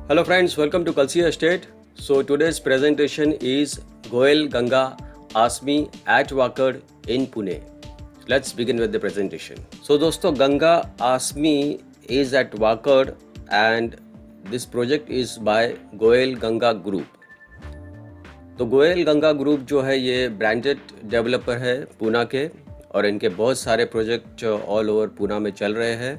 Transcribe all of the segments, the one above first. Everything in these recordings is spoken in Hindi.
Hello friends, welcome to Kalsi Estate. So today's presentation is Goel Ganga Asmi at Wakad in Pune. Let's begin with the presentation. So दोस्तों Ganga Asmi is at Wakad and this project is by Goel Ganga Group. तो गोयल गंगा ग्रुप जो है ये ब्रांडेड डेवलपर है पूना के और इनके बहुत सारे प्रोजेक्ट ऑल ओवर पूना में चल रहे हैं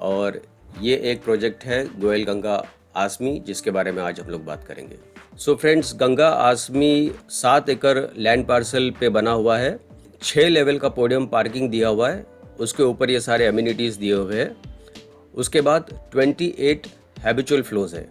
और ये एक प्रोजेक्ट है गोयल गंगा आसमी जिसके बारे में आज हम लोग बात करेंगे। सो फ्रेंड्स, गंगा आसमी 7 एकड़ लैंड पार्सल पे बना हुआ है। 6 लेवल का पोडियम पार्किंग दिया हुआ है, उसके ऊपर ये सारे एमिनिटीज़ दिए हुए हैं। उसके बाद 28 हैबिचुअल फ्लोर्स है,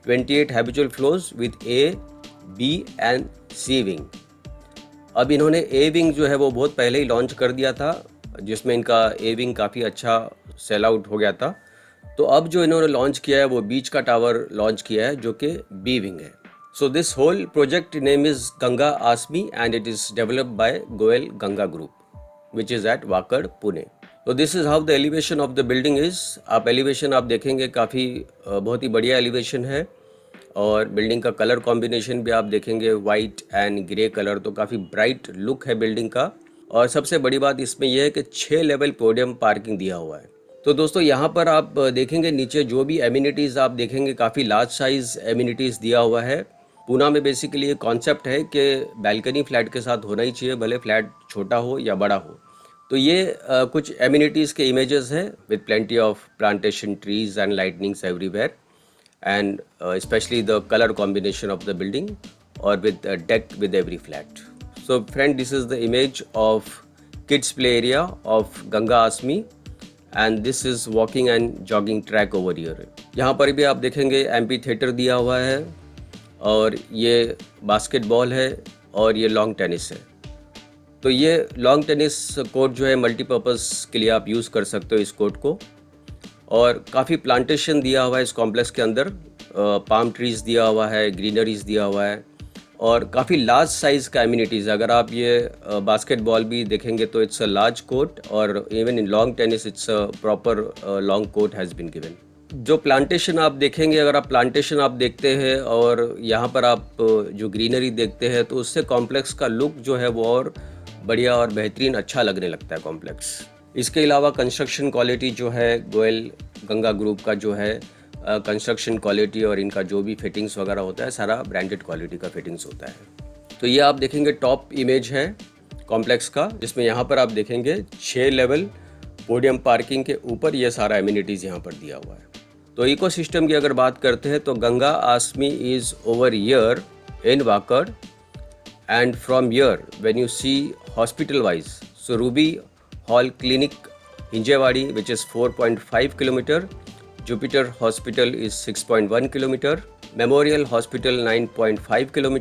28 habitual floors with A B and C wing. अब इन्होंने ए विंग जो है वो बहुत पहले ही लॉन्च कर दिया था, जिसमें इनका ए विंग काफ़ी अच्छा सेल आउट हो गया था। तो अब जो इन्होंने लॉन्च किया है वो बीच का टावर लॉन्च किया है जो कि बी विंग है। So this whole project name is Ganga Aasmi and it is developed by Goyal Ganga group which is at Wakad Pune. तो this is how the elevation of the building is. आप एलिवेशन आप देखेंगे काफ़ी बहुत ही बढ़िया एलिवेशन है और बिल्डिंग का कलर कॉम्बिनेशन भी आप देखेंगे वाइट एंड ग्रे कलर, तो काफ़ी ब्राइट लुक है बिल्डिंग का। और सबसे बड़ी बात इसमें यह है कि 6 लेवल पोडियम पार्किंग दिया हुआ है। तो दोस्तों यहाँ पर आप देखेंगे नीचे जो भी एमिनिटीज़ आप देखेंगे काफ़ी लार्ज साइज़ एमिनिटीज़ दिया हुआ है। पूना में बेसिकली ये कॉन्सेप्ट है कि बैल्कनी फ्लैट के साथ होना ही चाहिए, भले फ्लैट छोटा हो या बड़ा हो। तो ये कुछ एमिनिटीज़ के इमेजेस हैं with plenty of plantation trees and lightnings everywhere and especially the color combination of the building or with a deck with every flat. So friend, this is the image of kids play area of Ganga Asmi and this is walking and jogging track over here. यहाँ पर भी आप देखेंगे एम्पी थिएटर दिया हुआ है और ये बास्केटबॉल है और ये लॉन्ग टेनिस है। तो ये लॉन्ग टेनिस कोर्ट जो है मल्टीपर्पज़ के लिए आप यूज़ कर सकते हो इस कोर्ट को। और काफ़ी प्लांटेशन दिया हुआ है इस कॉम्प्लेक्स के अंदर, पाम ट्रीज़ दिया हुआ है, ग्रीनरीज दिया हुआ है और काफ़ी लार्ज साइज़ का एमिनिटीज़। अगर आप ये बास्केटबॉल भी देखेंगे तो इट्स अ लार्ज कोर्ट और even in long tennis it's a proper long court has been given. जो प्लांटेशन आप देखेंगे, अगर आप प्लांटेशन आप देखते हैं और यहाँ पर आप जो ग्रीनरी देखते हैं तो उससे कॉम्प्लेक्स का लुक जो है वो और बढ़िया और बेहतरीन अच्छा लगने लगता है कॉम्प्लेक्स। इसके अलावा कंस्ट्रक्शन क्वालिटी जो है गोयल गंगा ग्रुप का जो है कंस्ट्रक्शन क्वालिटी और इनका जो भी फिटिंग्स वगैरह होता है सारा ब्रांडेड क्वालिटी का फिटिंग्स होता है। तो ये आप देखेंगे टॉप इमेज है कॉम्प्लेक्स का, जिसमें यहाँ पर आप देखेंगे 6 लेवल पोडियम पार्किंग के ऊपर ये सारा एमिनिटीज़ यहाँ पर दिया हुआ है। तो इकोसिस्टम की अगर बात करते हैं तो Ganga Aasmi is over here in Wakad and from here when you see hospital wise, so Ruby Hall Clinic Hinjewadi which is 4.5 km, Jupiter Hospital is 6.1 km, Memorial Hospital 9.5 km,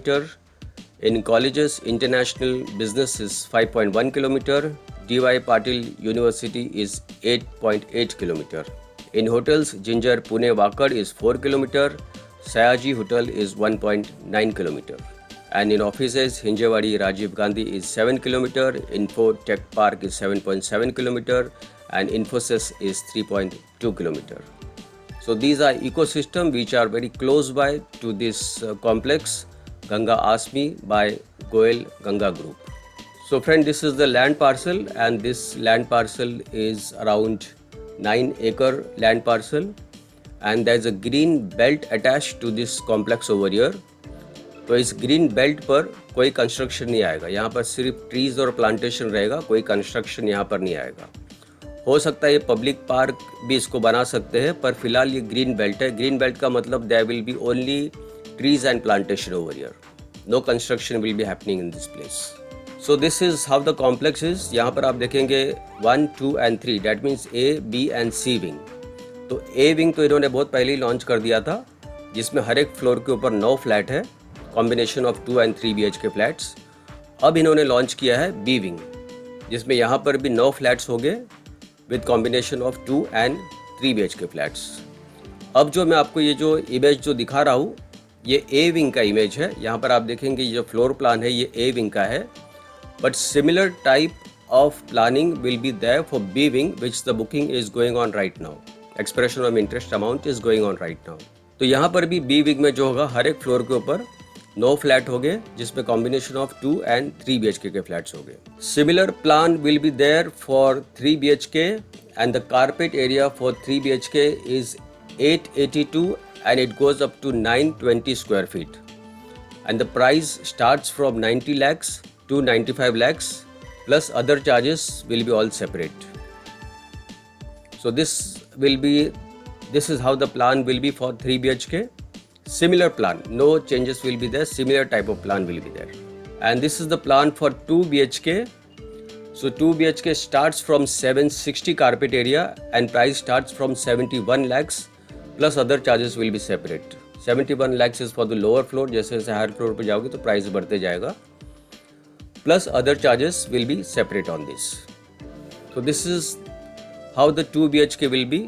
in colleges International Business is 5.1 km, DY Patil University is 8.8 km, in hotels Ginger Pune Wakad is 4 km, Sayaji Hotel is 1.9 km. And in offices, Hinjewadi Rajiv Gandhi is 7 km, Info Tech Park is 7.7 km, and Infosys is 3.2 km. So these are ecosystem which are very close by to this complex Ganga Asmi by Goel Ganga Group. So friend, this is the land parcel and this land parcel is around 9 acre land parcel and there is a green belt attached to this complex over here. तो इस ग्रीन बेल्ट पर कोई कंस्ट्रक्शन नहीं आएगा, यहाँ पर सिर्फ ट्रीज़ और प्लांटेशन रहेगा, कोई कंस्ट्रक्शन यहाँ पर नहीं आएगा। हो सकता है ये पब्लिक पार्क भी इसको बना सकते हैं, पर फिलहाल ये ग्रीन बेल्ट है। ग्रीन बेल्ट का मतलब there will be only trees and plantation over here, no construction will be happening in this place. So this is how the complex is. यहाँ पर आप देखेंगे 1, 2 and 3, that means A, B and C wing. तो ए विंग तो इन्होंने बहुत पहले ही लॉन्च कर दिया था, जिसमें हर एक फ्लोर के ऊपर 9 फ्लैट है, combination of 2 and 3 BHK flats. अब इन्होंने लॉन्च किया है बी विंग, जिसमें यहाँ पर भी 9 फ्लैट्स हो गए with combination of 2 and 3 BHK flats. अब जो मैं आपको ये जो इमेज जो दिखा रहा हूँ ये ए विंग का इमेज है। यहाँ पर आप देखेंगे ये जो फ्लोर प्लान है ये ए विंग का है, but similar type of planning will be there for B wing which the booking is going on right now. Expression of interest amount is going on right now. तो यहाँ पर भी बी विंग में जो होगा हर एक फ्लोर के ऊपर 9 फ्लैट हो गए, जिसमें कॉम्बिनेशन ऑफ 2 and 3 BHK के फ्लैट्स हो गए. Similar plan will be there for 3 BHK and the carpet area for 3 BHK is 882 and it goes up to 920 square feet. And the price starts from 90 lakhs to 95 lakhs plus other charges will be all separate. So this is how the plan will be for 3 BHK. Similar plan, no changes will be there, similar type of plan will be there. And this is the plan for 2 BHK. So 2 BHK starts from 760 carpet area and price starts from 71 lakhs plus other charges will be separate. 71 lakhs is for the lower floor, जैसे जैसे हायर फ्लोर पे जाओगे तो प्राइस बढ़ते जाएगा, plus other charges will be separate on this. So this is how the 2 BHK will be.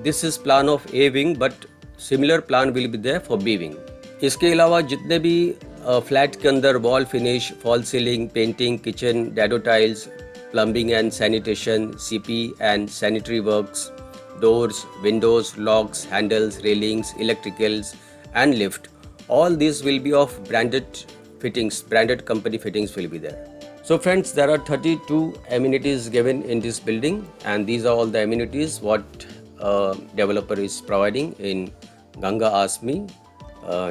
This is plan of A wing but similar plan will be there for B wing. इसके अलावा जितने भी फ्लैट के अंदर wall finish, fall ceiling, painting, kitchen, dado tiles, plumbing and sanitation, CP and sanitary works, doors, windows, locks, handles, railings, electricals and lift, all these will be of branded fittings, branded company fittings will be there. So friends, there are 32 amenities given in this building and these are all the amenities what developer is providing in Ganga Asmi,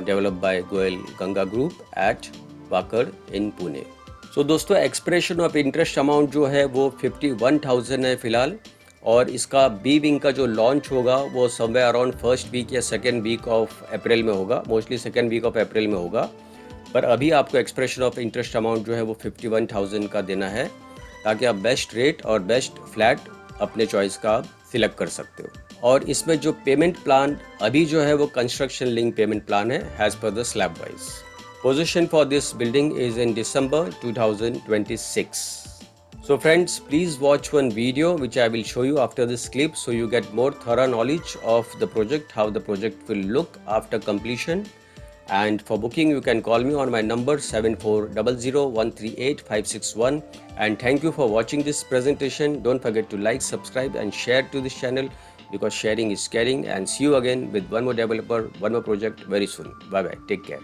developed by Goel Ganga Group at Wakad in Pune. So दोस्तों, एक्सप्रेशन ऑफ इंटरेस्ट अमाउंट जो है वो 51,000 है फिलहाल, और इसका बी विंग का जो लॉन्च होगा वो समवेयर अराउंड फर्स्ट वीक या सेकेंड वीक ऑफ अप्रैल में होगा, mostly second week of April में होगा. पर अभी आपको एक्सप्रेशन ऑफ इंटरेस्ट अमाउंट जो है वो 51,000 का देना है ताकि आप बेस्ट रेट और बेस्ट फ्लैट अपने चॉइस का आप सिलेक्ट कर सकते हो. और इसमें जो पेमेंट प्लान अभी जो है वो कंस्ट्रक्शन लिंक पेमेंट प्लान है as per the slab wise. Position for this building is in December 2026. So friends, please watch one video which I will show you after this clip so you get more thorough knowledge of the project, how the project will look after completion. And for booking you can call me on my number 7400138561. And thank you for watching this presentation. Don't forget to like, subscribe and share to this channel because sharing is caring. And see you again with one more developer, one more project very soon. Bye bye. Take care.